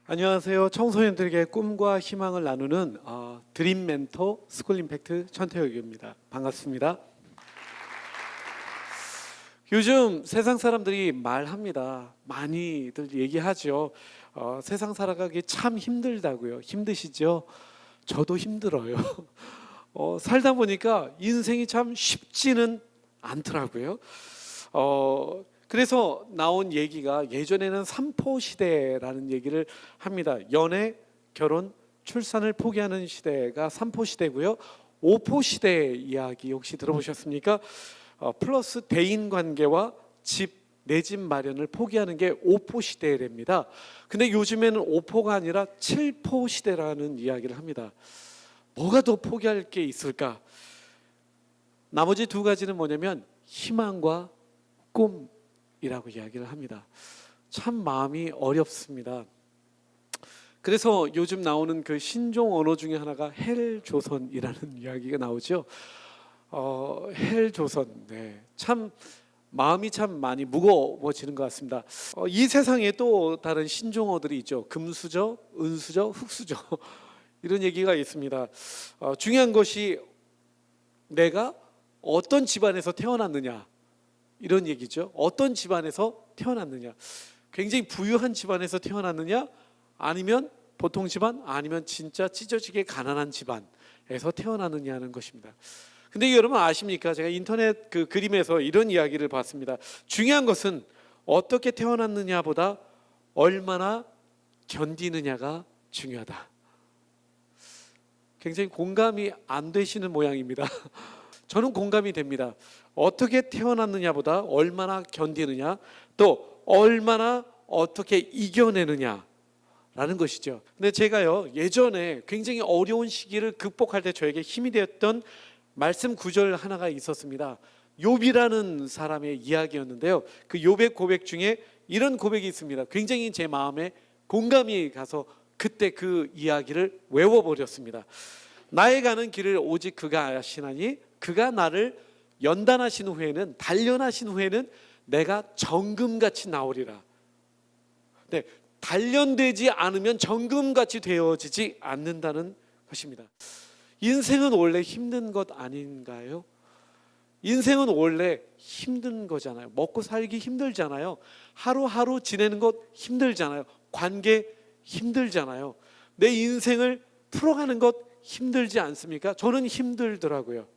안녕하세요. 청소년들에게 꿈과 희망을 나누는 드림 멘토 스쿨 임팩트 천태혁입니다. 반갑습니다. 요즘 세상 사람들이 말합니다. 많이들 얘기하죠. 세상 살아가기 참 힘들다고요. 힘드시죠? 저도 힘들어요. 살다 보니까 인생이 참 쉽지는 않더라고요. 그래서 나온 얘기가 예전에는 삼포 시대라는 얘기를 합니다. 연애, 결혼, 출산을 포기하는 시대가 삼포 시대고요. 오포 시대 이야기 혹시 들어보셨습니까? 플러스 대인 관계와 집, 내 집 마련을 포기하는 게 오포 시대랍니다. 근데 요즘에는 오포가 아니라 칠포 시대라는 이야기를 합니다. 뭐가 더 포기할 게 있을까? 나머지 두 가지는 뭐냐면 희망과 꿈이라고 이야기를 합니다. 참 마음이 어렵습니다. 그래서 요즘 나오는 그 신종 언어 중에 하나가 헬조선이라는 이야기가 나오죠. 헬조선, 네, 참 마음이 참 많이 무거워지는 것 같습니다. 이 세상에 또 다른 신종어들이 있죠. 금수저, 은수저, 흙수저 이런 얘기가 있습니다. 중요한 것이 내가 어떤 집안에서 태어났느냐 이런 얘기죠. 어떤 집안에서 태어났느냐, 굉장히 부유한 집안에서 태어났느냐, 아니면 보통 집안, 아니면 진짜 찢어지게 가난한 집안에서 태어났느냐는 것입니다. 근데 여러분 아십니까? 제가 인터넷 그 그림에서 이런 이야기를 봤습니다. 중요한 것은 어떻게 태어났느냐보다 얼마나 견디느냐가 중요하다. 굉장히 공감이 안 되시는 모양입니다. 저는 공감이 됩니다. 어떻게 태어났느냐보다 얼마나 견디느냐, 또 얼마나 어떻게 이겨내느냐라는 것이죠. 근데 제가요, 예전에 굉장히 어려운 시기를 극복할 때 저에게 힘이 되었던 말씀 구절 하나가 있었습니다. 욥이라는 사람의 이야기였는데요, 그 욥의 고백 중에 이런 고백이 있습니다. 굉장히 제 마음에 공감이 가서 그때 그 이야기를 외워버렸습니다. 나의 가는 길을 오직 그가 아시나니 그가 나를 연단하신 후에는, 단련하신 후에는 내가 정금같이 나오리라. 네, 단련되지 않으면 정금같이 되어지지 않는다는 것입니다. 인생은 원래 힘든 것 아닌가요? 인생은 원래 힘든 거잖아요. 먹고 살기 힘들잖아요. 하루하루 지내는 것 힘들잖아요. 관계 힘들잖아요. 내 인생을 풀어가는 것 힘들지 않습니까? 저는 힘들더라고요.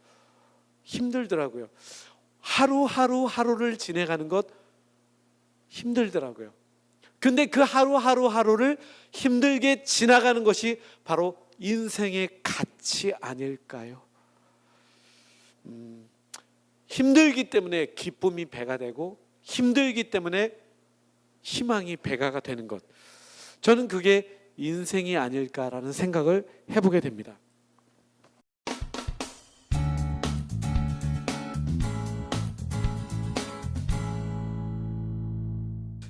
하루를 지내가는 것 힘들더라고요. 근데 그 하루를 힘들게 지나가는 것이 바로 인생의 가치 아닐까요? 힘들기 때문에 기쁨이 배가 되고, 힘들기 때문에 희망이 배가가 되는 것, 저는 그게 인생이 아닐까라는 생각을 해보게 됩니다.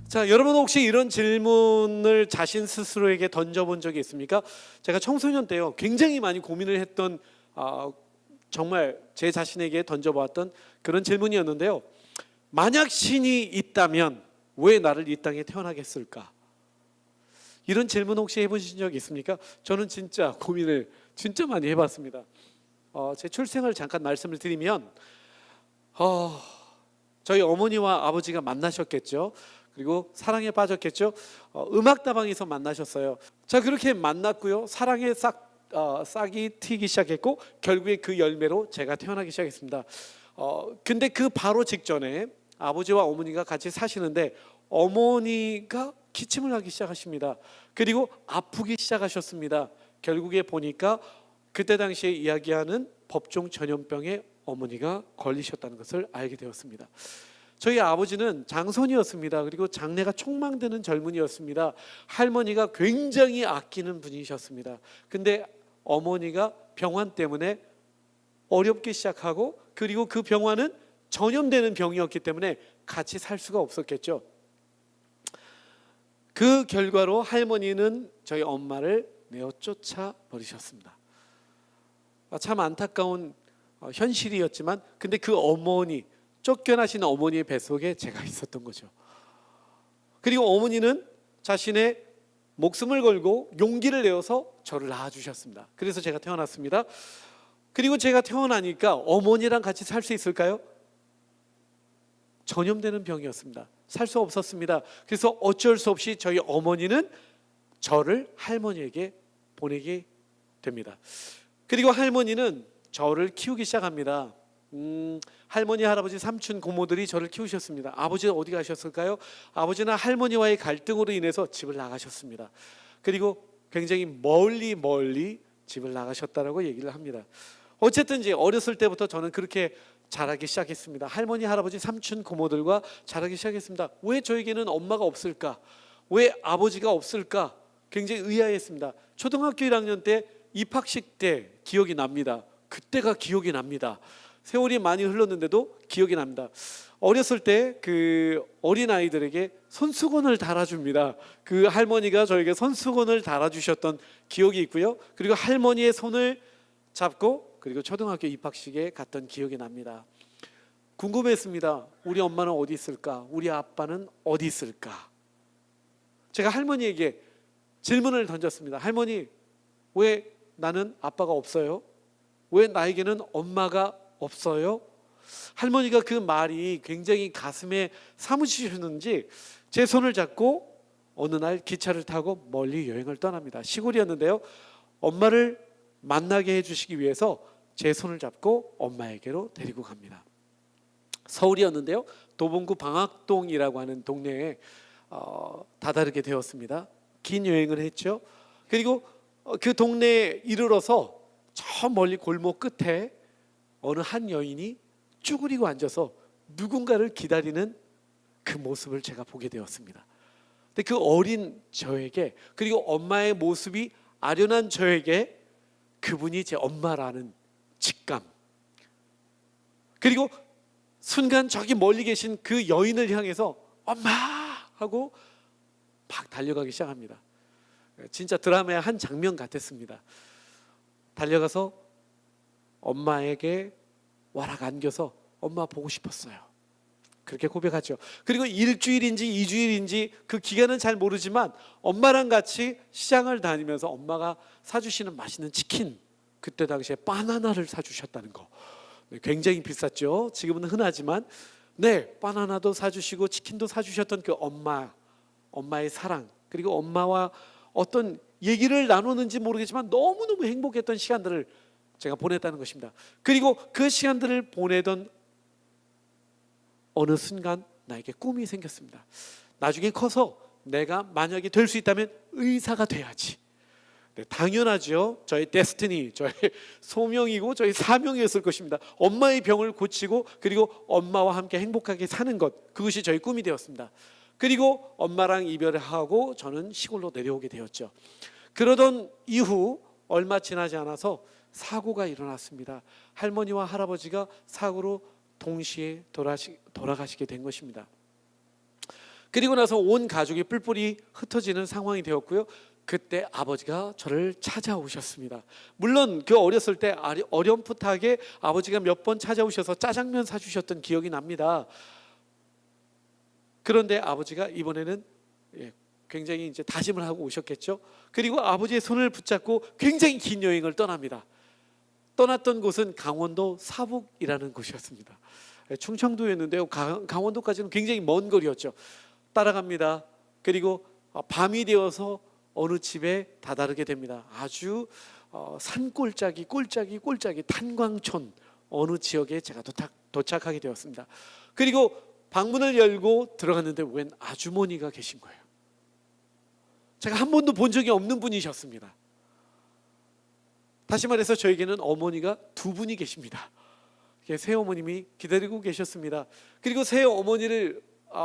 자, 여러분 혹시 이런 질문을 자신 스스로에게 던져본 적이 있습니까? 제가 청소년 때요, 굉장히 많이 고민을 했던, 정말 제 자신에게 던져보았던 그런 질문이었는데요. 만약 신이 있다면 왜 나를 이 땅에 태어나게 했을까? 이런 질문 혹시 해보신 적 있습니까? 저는 진짜 고민을 진짜 많이 해봤습니다. 제 출생을 잠깐 말씀을 드리면, 저희 어머니와 아버지가 만나셨겠죠. 그리고 사랑에 빠졌겠죠. 음악다방에서 만나셨어요. 자, 그렇게 만났고요, 사랑에 싹이 트이기 시작했고, 결국에 그 열매로 제가 태어나기 시작했습니다. 근데 그 바로 직전에 아버지와 어머니가 같이 사시는데 어머니가 기침을 하기 시작하십니다. 그리고 아프기 시작하셨습니다. 결국에 보니까 그때 당시에 이야기하는 법종 전염병에 어머니가 걸리셨다는 것을 알게 되었습니다. 저희 아버지는 장손이었습니다. 그리고 장래가 촉망되는 젊은이였습니다. 할머니가 굉장히 아끼는 분이셨습니다. 근데 어머니가 병환 때문에 어렵기 시작하고, 그리고 그 병환은 전염되는 병이었기 때문에 같이 살 수가 없었겠죠. 그 결과로 할머니는 저희 엄마를 내어 쫓아 버리셨습니다. 참 안타까운 현실이었지만, 근데 그 어머니, 쫓겨나신 어머니의 뱃속에 제가 있었던 거죠. 그리고 어머니는 자신의 목숨을 걸고 용기를 내어서 저를 낳아주셨습니다. 그래서 제가 태어났습니다. 그리고 제가 태어나니까 어머니랑 같이 살 수 있을까요? 전염되는 병이었습니다. 살 수 없었습니다. 그래서 어쩔 수 없이 저희 어머니는 저를 할머니에게 보내게 됩니다. 그리고 할머니는 저를 키우기 시작합니다. 할머니, 할아버지, 삼촌, 고모들이 저를 키우셨습니다. 아버지는 어디 가셨을까요? 아버지는 할머니와의 갈등으로 인해서 집을 나가셨습니다. 그리고 굉장히 멀리 집을 나가셨다라고 얘기를 합니다. 어쨌든 이제 어렸을 때부터 저는 그렇게 자라기 시작했습니다. 할머니, 할아버지, 삼촌, 고모들과 자라기 시작했습니다. 왜 저에게는 엄마가 없을까? 왜 아버지가 없을까? 굉장히 의아했습니다. 초등학교 1학년 때 입학식 때 기억이 납니다. 그때가 기억이 납니다. 세월이 많이 흘렀는데도 기억이 납니다. 어렸을 때 그 어린 아이들에게 손수건을 달아줍니다. 그 할머니가 저에게 손수건을 달아주셨던 기억이 있고요. 그리고 할머니의 손을 잡고 그리고 초등학교 입학식에 갔던 기억이 납니다. 궁금했습니다. 우리 엄마는 어디 있을까? 우리 아빠는 어디 있을까? 제가 할머니에게 질문을 던졌습니다. 할머니, 왜 나는 아빠가 없어요? 왜 나에게는 엄마가 없어요? 할머니가 그 말이 굉장히 가슴에 사무치셨는지 제 손을 잡고 어느 날 기차를 타고 멀리 여행을 떠납니다. 시골이었는데요. 엄마를 만나게 해주시기 위해서 제 손을 잡고 엄마에게로 데리고 갑니다. 서울이었는데요. 도봉구 방학동이라고 하는 동네에 다다르게 되었습니다. 긴 여행을 했죠. 그리고 그 동네에 이르러서 저 멀리 골목 끝에 어느 한 여인이 쭈그리고 앉아서 누군가를 기다리는 그 모습을 제가 보게 되었습니다. 근데 그 어린 저에게, 그리고 엄마의 모습이 아련한 저에게 그분이 제 엄마라는 직감, 그리고 순간 저기 멀리 계신 그 여인을 향해서 엄마! 하고 막 달려가기 시작합니다. 진짜 드라마의 한 장면 같았습니다. 달려가서 엄마에게 와락 안겨서 엄마 보고 싶었어요. 그렇게 고백하죠. 그리고 일주일인지 2주일인지 그 기간은 잘 모르지만 엄마랑 같이 시장을 다니면서 엄마가 사주시는 맛있는 치킨, 그때 당시에 바나나를 사주셨다는 거. 굉장히 비쌌죠. 지금은 흔하지만 바나나도 사주시고 치킨도 사주셨던 그 엄마의 사랑, 그리고 엄마와 어떤 얘기를 나누는지 모르겠지만 너무너무 행복했던 시간들을 제가 보냈다는 것입니다. 그리고 그 시간들을 보내던 어느 순간 나에게 꿈이 생겼습니다. 나중에 커서 내가 만약에 될 수 있다면 의사가 돼야지. 당연하죠. 저의 데스티니, 저의 소명이고 저의 사명이었을 것입니다. 엄마의 병을 고치고 그리고 엄마와 함께 행복하게 사는 것, 그것이 저의 꿈이 되었습니다. 그리고 엄마랑 이별을 하고 저는 시골로 내려오게 되었죠. 그러던 이후 얼마 지나지 않아서 사고가 일어났습니다. 할머니와 할아버지가 사고로 동시에 돌아가시게 된 것입니다. 그리고 나서 온 가족이 뿔뿔이 흩어지는 상황이 되었고요. 그때 아버지가 저를 찾아오셨습니다. 물론 그 어렸을 때 어렴풋하게 아버지가 몇 번 찾아오셔서 짜장면 사주셨던 기억이 납니다. 그런데 아버지가 이번에는 굉장히 이제 다짐을 하고 오셨겠죠. 그리고 아버지의 손을 붙잡고 굉장히 긴 여행을 떠납니다. 떠났던 곳은 강원도 사북이라는 곳이었습니다. 충청도였는데요. 강원도까지는 굉장히 먼 거리였죠. 따라갑니다. 그리고 밤이 되어서 어느 집에 다다르게 됩니다. 아주 산골짜기 탄광촌 어느 지역에 제가 도착하게 되었습니다. 그리고 방문을 열고 들어갔는데 웬 아주머니가 계신 거예요. 제가 한 번도 본 적이 없는 분이셨습니다. 다시 말해서 저에게는 어머니가 두 분이 계십니다. 새어머님이 기다리고 계셨습니다. 그리고 새어머니를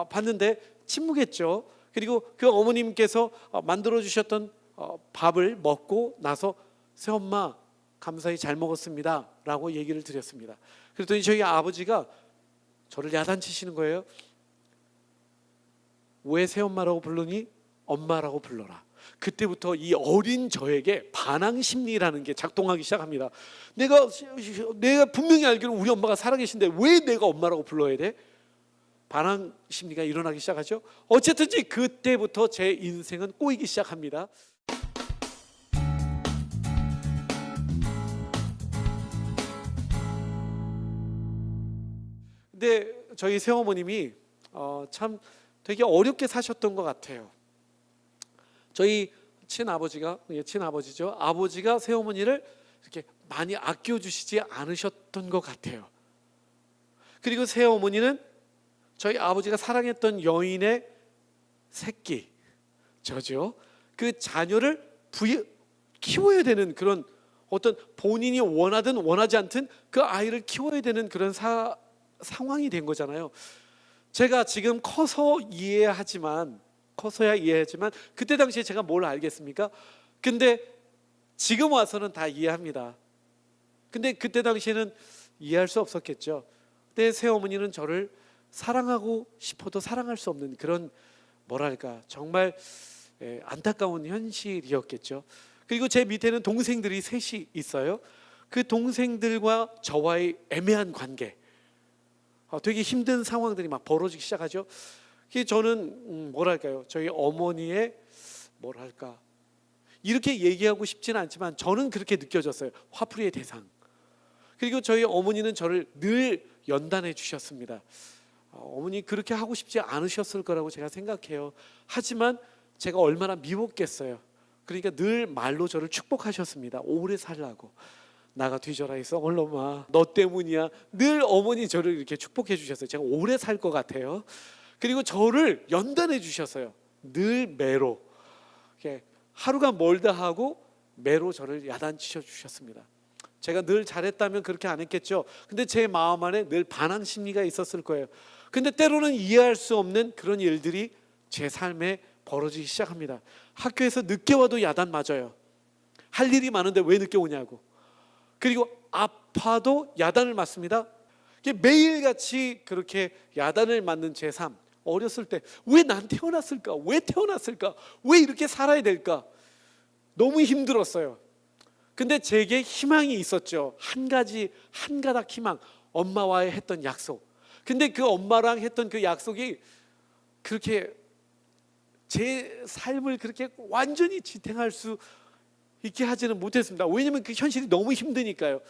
봤는데 침묵했죠. 그리고 그 어머님께서 만들어 주셨던 밥을 먹고 나서 새엄마 감사히 잘 먹었습니다 라고 얘기를 드렸습니다. 그랬더니 저희 아버지가 저를 야단치시는 거예요. 왜 새엄마라고 부르니? 엄마라고 불러라. 그때부터 이 어린 저에게 반항 심리라는 게 작동하기 시작합니다. 내가 분명히 알기로 우리 엄마가 살아계신데 왜 내가 엄마라고 불러야 돼? 반항 심리가 일어나기 시작하죠. 어쨌든지 그때부터 제 인생은 꼬이기 시작합니다. 근데 저희 새어머님이 참 되게 어렵게 사셨던 것 같아요. 저희 친아버지죠. 아버지가 새어머니를 이렇게 많이 아껴주시지 않으셨던 것 같아요. 그리고 새어머니는 저희 아버지가 사랑했던 여인의 새끼, 저죠. 그 자녀를 키워야 되는 그런 어떤 본인이 원하든 원하지 않든 그 아이를 키워야 되는 그런 상황이 된 거잖아요. 제가 지금 커서야 이해하지만 그때 당시에 제가 뭘 알겠습니까? 근데 지금 와서는 다 이해합니다. 근데 그때 당시에는 이해할 수 없었겠죠. 그때 새어머니는 저를 사랑하고 싶어도 사랑할 수 없는 그런 뭐랄까 정말 안타까운 현실이었겠죠. 그리고 제 밑에는 동생들이 셋이 있어요. 그 동생들과 저와의 애매한 관계, 되게 힘든 상황들이 막 벌어지기 시작하죠. 저는 뭐랄까요, 저희 어머니의 뭐랄까 이렇게 얘기하고 싶지는 않지만 저는 그렇게 느껴졌어요. 화풀이의 대상. 그리고 저희 어머니는 저를 늘 연단해 주셨습니다. 어머니 그렇게 하고 싶지 않으셨을 거라고 제가 생각해요. 하지만 제가 얼마나 미웠겠어요. 그러니까 늘 말로 저를 축복하셨습니다. 오래 살라고. 나가 뒤져라 있어 얼른 너 때문이야. 늘 어머니 저를 이렇게 축복해 주셨어요. 제가 오래 살 것 같아요. 그리고 저를 연단해 주셨어요. 늘 매로 하루가 멀다 하고 매로 저를 야단치셔 주셨습니다. 제가 늘 잘했다면 그렇게 안 했겠죠. 근데 제 마음 안에 늘 반항 심리가 있었을 거예요. 근데 때로는 이해할 수 없는 그런 일들이 제 삶에 벌어지기 시작합니다. 학교에서 늦게 와도 야단 맞아요. 할 일이 많은데 왜 늦게 오냐고. 그리고 아파도 야단을 맞습니다. 매일같이 그렇게 야단을 맞는 제 삶. 어렸을 때 왜 난 태어났을까? 왜 태어났을까? 왜 이렇게 살아야 될까? 너무 힘들었어요. 근데 제게 희망이 있었죠. 한 가닥 희망. 엄마와의 했던 약속. 근데 그 엄마랑 했던 그 약속이 그렇게 제 삶을 그렇게 완전히 지탱할 수 있게 하지는 못했습니다. 왜냐면 그 현실이 너무 힘드니까요.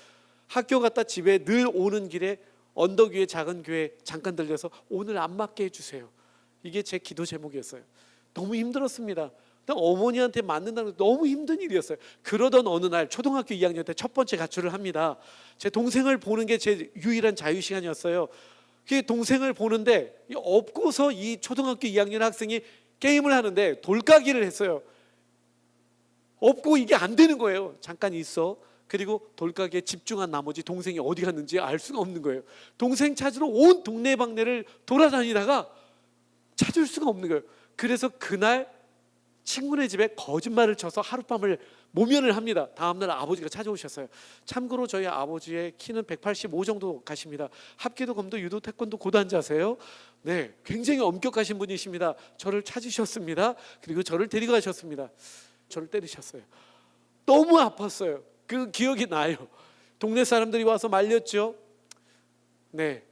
학교 갔다 집에 늘 오는 길에 언덕 위에 작은 교회 잠깐 들려서 오늘 안 맞게 해주세요. 이게 제 기도 제목이었어요. 너무 힘들었습니다. 어머니한테 맞는다는 게 너무 힘든 일이었어요. 그러던 어느 날 초등학교 2학년 때 첫 번째 가출을 합니다. 제 동생을 보는 게 제 유일한 자유시간이었어요. 그 동생을 보는데 없고서 이 초등학교 2학년 학생이 게임을 하는데 돌까기를 했어요. 없고 이게 안 되는 거예요. 잠깐 있어. 그리고 돌가게에 집중한 나머지 동생이 어디 갔는지 알 수가 없는 거예요. 동생 찾으러 온 동네방네를 돌아다니다가 찾을 수가 없는 거예요. 그래서 그날 친구네 집에 거짓말을 쳐서 하룻밤을 모면을 합니다. 다음날 아버지가 찾아오셨어요. 참고로 저희 아버지의 키는 185 정도 가십니다. 합기도, 검도, 유도, 태권도 고단자세요. 네, 굉장히 엄격하신 분이십니다. 저를 찾으셨습니다. 그리고 저를 데리고 가셨습니다. 저를 때리셨어요. 너무 아팠어요. 그 기억이 나요. 동네 사람들이 와서 말렸죠. 네.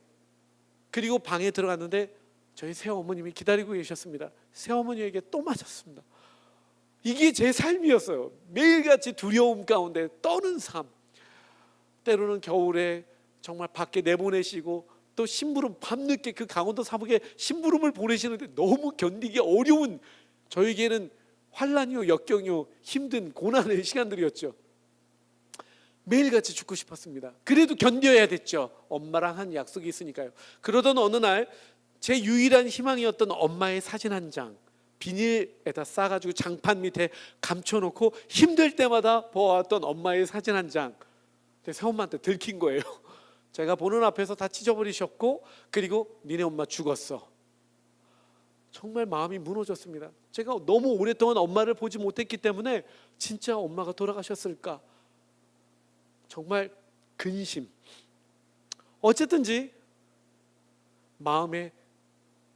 그리고 방에 들어갔는데 저희 새어머님이 기다리고 계셨습니다. 새어머니에게 또 맞았습니다. 이게 제 삶이었어요. 매일같이 두려움 가운데 떠는 삶. 때로는 겨울에 정말 밖에 내보내시고 또 심부름 밤늦게 그 강원도 사북에 심부름을 보내시는데 너무 견디기 어려운, 저에게는 환난이요 역경이요 힘든 고난의 시간들이었죠. 매일같이 죽고 싶었습니다. 그래도 견뎌야 됐죠. 엄마랑 한 약속이 있으니까요. 그러던 어느 날 제 유일한 희망이었던 엄마의 사진 한 장 비닐에다 싸가지고 장판 밑에 감춰놓고 힘들 때마다 보아왔던 엄마의 사진 한 장, 새엄마한테 들킨 거예요. 제가 보는 앞에서 다 찢어버리셨고 그리고 니네 엄마 죽었어. 정말 마음이 무너졌습니다. 제가 너무 오랫동안 엄마를 보지 못했기 때문에 진짜 엄마가 돌아가셨을까, 정말 근심. 어쨌든지 마음의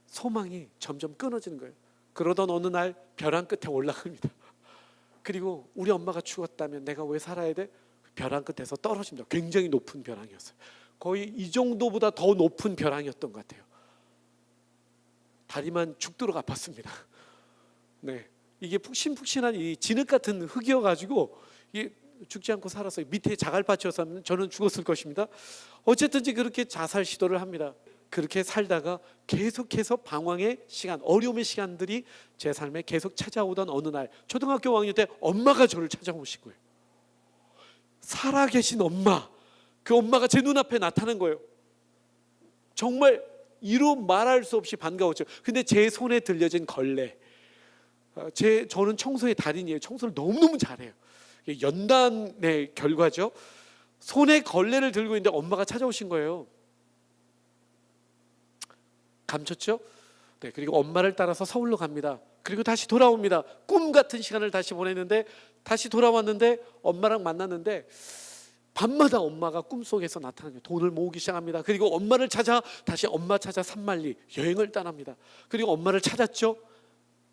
소망이 점점 끊어지는 거예요. 그러던 어느 날 벼랑 끝에 올라갑니다. 그리고 우리 엄마가 죽었다면 내가 왜 살아야 돼? 벼랑 끝에서 떨어집니다. 굉장히 높은 벼랑이었어요. 거의 이 정도보다 더 높은 벼랑이었던 것 같아요. 다리만 죽도록 아팠습니다. 네, 이게 푹신푹신한 이 진흙 같은 흙이어가지고 이게 죽지 않고 살았어요. 밑에 자갈밭이었으면 저는 죽었을 것입니다. 어쨌든지 그렇게 자살 시도를 합니다. 그렇게 살다가 계속해서 방황의 시간, 어려움의 시간들이 제 삶에 계속 찾아오던 어느 날, 초등학교 5학년 때 엄마가 저를 찾아오신 거예요. 살아계신 엄마, 그 엄마가 제 눈앞에 나타난 거예요. 정말 이루 말할 수 없이 반가웠죠. 근데 제 손에 들려진 걸레, 저는 청소의 달인이에요. 청소를 너무너무 잘해요. 연단의 결과죠. 손에 걸레를 들고 있는데 엄마가 찾아오신 거예요. 감췄죠? 네, 그리고 엄마를 따라서 서울로 갑니다. 그리고 다시 돌아옵니다. 꿈 같은 시간을 다시 보냈는데, 다시 돌아왔는데 엄마랑 만났는데 밤마다 엄마가 꿈속에서 나타나요. 돈을 모으기 시작합니다. 그리고 엄마를 찾아, 다시 엄마 찾아 산만리 여행을 떠납니다. 그리고 엄마를 찾았죠.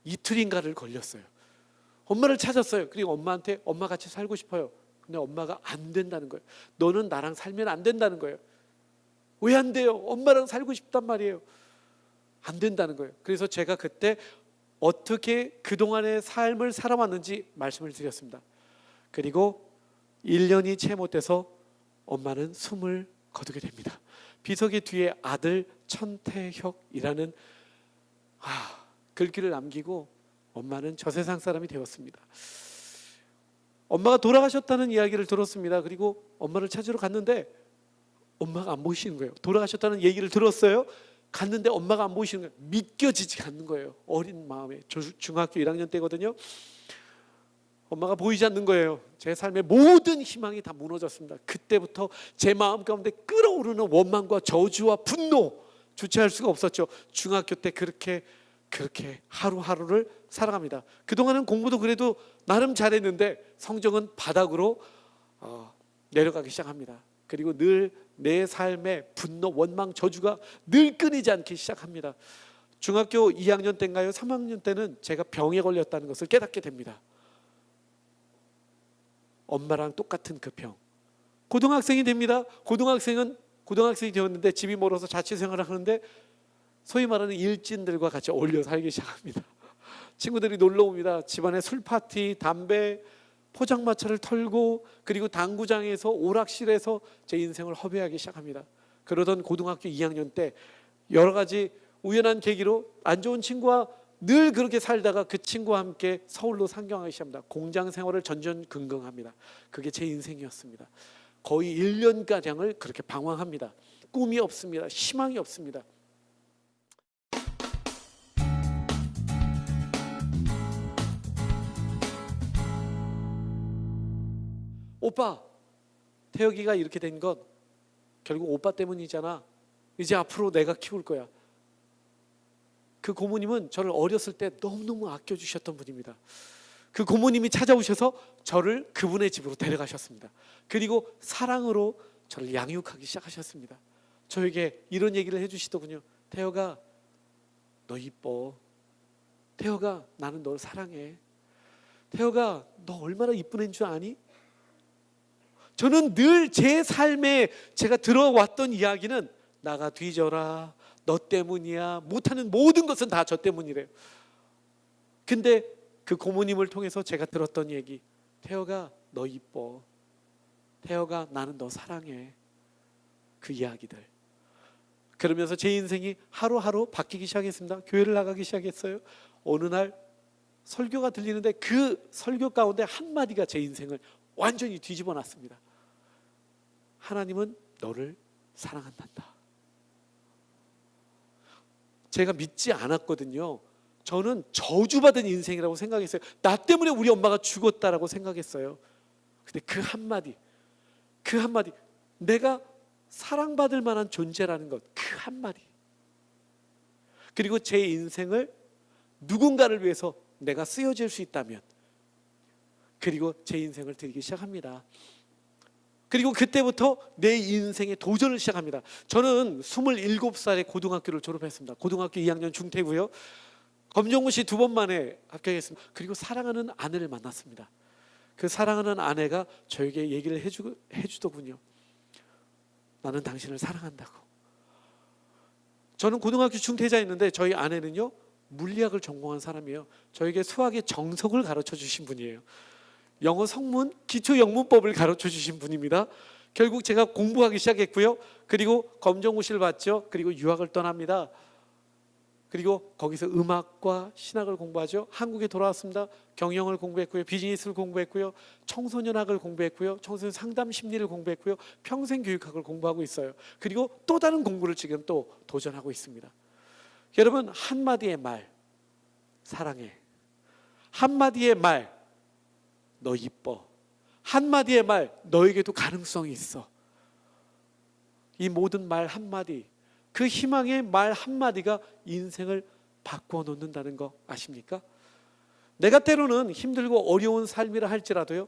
이틀인가를 걸렸어요. 엄마를 찾았어요. 그리고 엄마한테 엄마 같이 살고 싶어요. 근데 엄마가 안 된다는 거예요. 너는 나랑 살면 안 된다는 거예요. 왜 안 돼요? 엄마랑 살고 싶단 말이에요. 안 된다는 거예요. 그래서 제가 그때 어떻게 그동안의 삶을 살아왔는지 말씀을 드렸습니다. 그리고 1년이 채 못 돼서 엄마는 숨을 거두게 됩니다. 비석의 뒤에 아들 천태혁이라는 글귀를 남기고 엄마는 저 세상 사람이 되었습니다. 엄마가 돌아가셨다는 이야기를 들었습니다. 그리고 엄마를 찾으러 갔는데 엄마가 안 보이시는 거예요. 돌아가셨다는 얘기를 들었어요. 갔는데 엄마가 안 보이시는 거예요. 믿겨지지 않는 거예요. 어린 마음에. 중학교 1학년 때거든요. 엄마가 보이지 않는 거예요. 제 삶의 모든 희망이 다 무너졌습니다. 그때부터 제 마음 가운데 끓어오르는 원망과 저주와 분노, 주체할 수가 없었죠. 중학교 때 그렇게 하루하루를 살아갑니다. 그동안은 공부도 그래도 나름 잘했는데 성적은 바닥으로 내려가기 시작합니다. 그리고 늘 내 삶의 분노, 원망, 저주가 늘 끊이지 않기 시작합니다. 중학교 2학년 때인가요? 3학년 때는 제가 병에 걸렸다는 것을 깨닫게 됩니다. 엄마랑 똑같은 그 병. 고등학생이 됩니다. 고등학생이 되었는데 집이 멀어서 자취생활을 하는데 소위 말하는 일진들과 같이 어울려 살기 시작합니다. 친구들이 놀러 옵니다. 집안에 술 파티, 담배, 포장마차를 털고, 그리고 당구장에서, 오락실에서 제 인생을 허비하기 시작합니다. 그러던 고등학교 2학년 때 여러 가지 우연한 계기로 안 좋은 친구와 늘 그렇게 살다가 그 친구와 함께 서울로 상경하기 시작합니다. 공장 생활을 전전긍긍합니다. 그게 제 인생이었습니다. 거의 1년가량을 그렇게 방황합니다. 꿈이 없습니다. 희망이 없습니다. 오빠, 태혁이가 이렇게 된 건 결국 오빠 때문이잖아. 이제 앞으로 내가 키울 거야. 그 고모님은 저를 어렸을 때 너무너무 아껴주셨던 분입니다. 그 고모님이 찾아오셔서 저를 그분의 집으로 데려가셨습니다. 그리고 사랑으로 저를 양육하기 시작하셨습니다. 저에게 이런 얘기를 해주시더군요. 태혁아, 너 이뻐. 태혁아, 나는 널 사랑해. 태혁아, 너 얼마나 이쁜 애인 줄 아니? 저는 늘 제 삶에 제가 들어왔던 이야기는 나가 뒤져라, 너 때문이야, 못하는 모든 것은 다 저 때문이래요. 근데 그 고모님을 통해서 제가 들었던 얘기, 태혁아 너 이뻐, 태혁아 나는 너 사랑해, 그 이야기들. 그러면서 제 인생이 하루하루 바뀌기 시작했습니다. 교회를 나가기 시작했어요. 어느 날 설교가 들리는데 그 설교 가운데 한마디가 제 인생을 완전히 뒤집어 놨습니다. 하나님은 너를 사랑한단다. 제가 믿지 않았거든요. 저는 저주받은 인생이라고 생각했어요. 나 때문에 우리 엄마가 죽었다라고 생각했어요. 근데 그 한마디, 내가 사랑받을 만한 존재라는 것, 그 한마디, 그리고 제 인생을 누군가를 위해서 내가 쓰여질 수 있다면, 그리고 제 인생을 드리기 시작합니다. 그리고 그때부터 내 인생의 도전을 시작합니다. 저는 27살에 고등학교를 졸업했습니다. 고등학교 2학년 중퇴고요. 검정고시 2번 만에 합격했습니다. 그리고 사랑하는 아내를 만났습니다. 그 사랑하는 아내가 저에게 얘기를 해주더군요. 나는 당신을 사랑한다고. 저는 고등학교 중퇴자였는데 저희 아내는요 물리학을 전공한 사람이에요. 저에게 수학의 정석을 가르쳐 주신 분이에요. 영어 성문, 기초 영문법을 가르쳐 주신 분입니다. 결국 제가 공부하기 시작했고요. 그리고 검정고시를 봤죠. 그리고 유학을 떠납니다. 그리고 거기서 음악과 신학을 공부하죠. 한국에 돌아왔습니다. 경영을 공부했고요. 비즈니스를 공부했고요. 청소년학을 공부했고요. 청소년 상담 심리를 공부했고요. 평생 교육학을 공부하고 있어요. 그리고 또 다른 공부를 지금 또 도전하고 있습니다. 여러분, 한마디의 말, 사랑해. 한마디의 말, 너 이뻐. 한마디의 말, 너에게도 가능성이 있어. 이 모든 말 한마디, 그 희망의 말 한마디가 인생을 바꾸어 놓는다는 거 아십니까? 내가 때로는 힘들고 어려운 삶이라 할지라도요,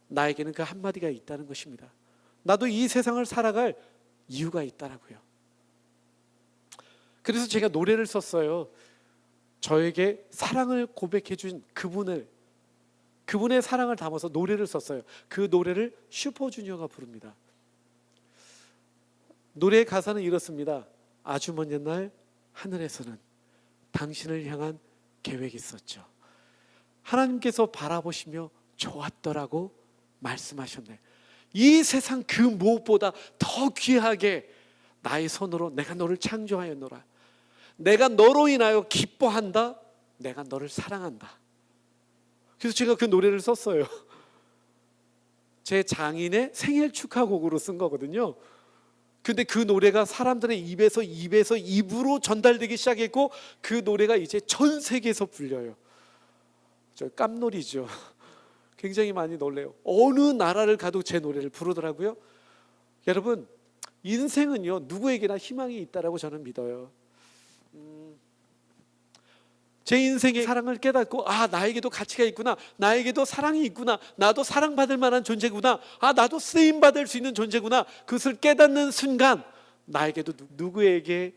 나에게는 그 한마디가 있다는 것입니다. 나도 이 세상을 살아갈 이유가 있다라고요. 그래서 제가 노래를 썼어요. 저에게 사랑을 고백해 준 그분의 사랑을 담아서 노래를 썼어요. 그 노래를 슈퍼주니어가 부릅니다. 노래의 가사는 이렇습니다. 아주 먼 옛날 하늘에서는 당신을 향한 계획이 있었죠. 하나님께서 바라보시며 좋았더라고 말씀하셨네. 이 세상 그 무엇보다 더 귀하게 나의 손으로 내가 너를 창조하였노라. 내가 너로 인하여 기뻐한다. 내가 너를 사랑한다. 그래서 제가 그 노래를 썼어요. 제 장인의 생일 축하곡으로 쓴 거거든요. 근데 그 노래가 사람들의 입에서 입으로 전달되기 시작했고, 그 노래가 이제 전 세계에서 불려요. 저 깜놀이죠. 굉장히 많이 놀래요. 어느 나라를 가도 제 노래를 부르더라고요. 여러분, 인생은요 누구에게나 희망이 있다라고 저는 믿어요. 제 인생의 사랑을 깨닫고, 아, 나에게도 가치가 있구나, 나에게도 사랑이 있구나, 나도 사랑받을 만한 존재구나, 아, 나도 쓰임받을 수 있는 존재구나, 그것을 깨닫는 순간 나에게도 누구에게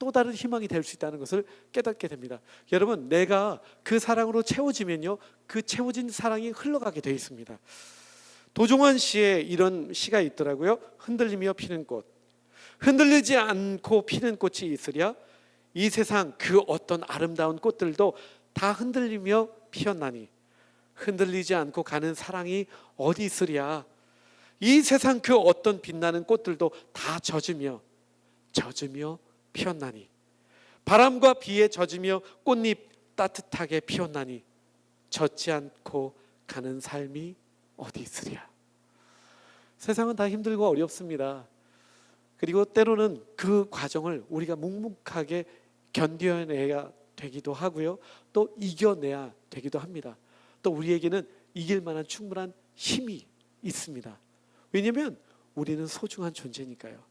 또 다른 희망이 될 수 있다는 것을 깨닫게 됩니다. 여러분, 내가 그 사랑으로 채워지면요, 그 채워진 사랑이 흘러가게 돼 있습니다. 도종환 씨의 이런 시가 있더라고요. 흔들리며 피는 꽃. 흔들리지 않고 피는 꽃이 있으랴 이 세상 그 어떤 아름다운 꽃들도 다 흔들리며 피었나니 흔들리지 않고 가는 사랑이 어디 있으랴. 이 세상 그 어떤 빛나는 꽃들도 다 젖으며 피었나니 바람과 비에 젖으며 꽃잎 따뜻하게 피었나니 젖지 않고 가는 삶이 어디 있으랴. 세상은 다 힘들고 어렵습니다. 그리고 때로는 그 과정을 우리가 묵묵하게 견뎌내야 되기도 하고요, 또 이겨내야 되기도 합니다. 또 우리에게는 이길 만한 충분한 힘이 있습니다. 왜냐하면 우리는 소중한 존재니까요.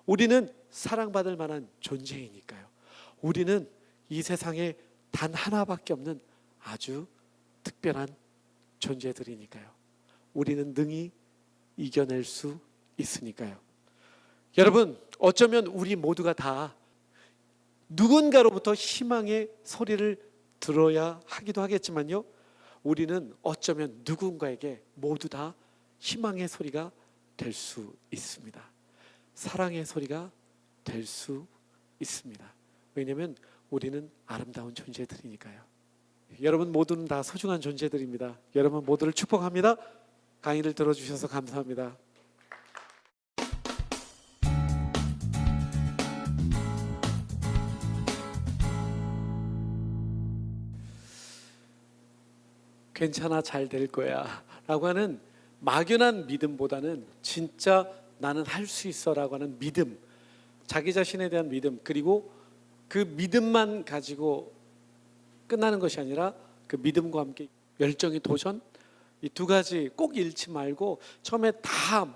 우리는 사랑받을 만한 존재이니까요. 우리는 이 세상에 단 하나밖에 없는 아주 특별한 존재들이니까요. 우리는 능히 이겨낼 수 있으니까요. 여러분, 어쩌면 우리 모두가 다 누군가로부터 희망의 소리를 들어야 하기도 하겠지만요, 우리는 어쩌면 누군가에게 모두 다 희망의 소리가 될 수 있습니다. 사랑의 소리가 될 수 있습니다. 왜냐하면 우리는 아름다운 존재들이니까요. 여러분 모두는 다 소중한 존재들입니다. 여러분 모두를 축복합니다. 강의를 들어주셔서 감사합니다. 괜찮아, 잘 될 거야 라고 하는 막연한 믿음보다는 진짜 나는 할 수 있어 라고 하는 믿음, 자기 자신에 대한 믿음, 그리고 그 믿음만 가지고 끝나는 것이 아니라 그 믿음과 함께 열정의 도전, 이 두 가지 꼭 잃지 말고, 처음에 다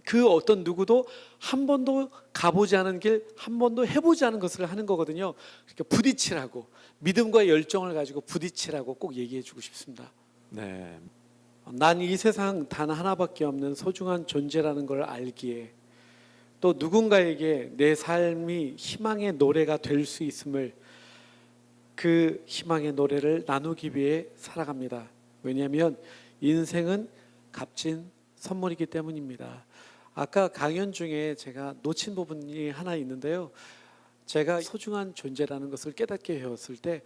그 어떤 누구도 한 번도 가보지 않은 길, 한 번도 해보지 않은 것을 하는 거거든요. 그러니까 부딪히라고, 믿음과 열정을 가지고 부딪히라고 꼭 얘기해 주고 싶습니다. 네, 난 이 세상 단 하나밖에 없는 소중한 존재라는 걸 알기에, 또 누군가에게 내 삶이 희망의 노래가 될 수 있음을, 그 희망의 노래를 나누기 위해 살아갑니다. 왜냐하면 인생은 값진 선물이기 때문입니다. 아까 강연 중에 제가 놓친 부분이 하나 있는데요, 제가 소중한 존재라는 것을 깨닫게 되었을 때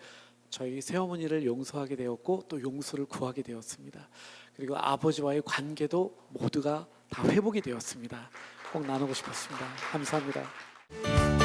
저희 새어머니를 용서하게 되었고 또 용서를 구하게 되었습니다. 그리고 아버지와의 관계도 모두가 다 회복이 되었습니다. 꼭 나누고 싶었습니다. 감사합니다.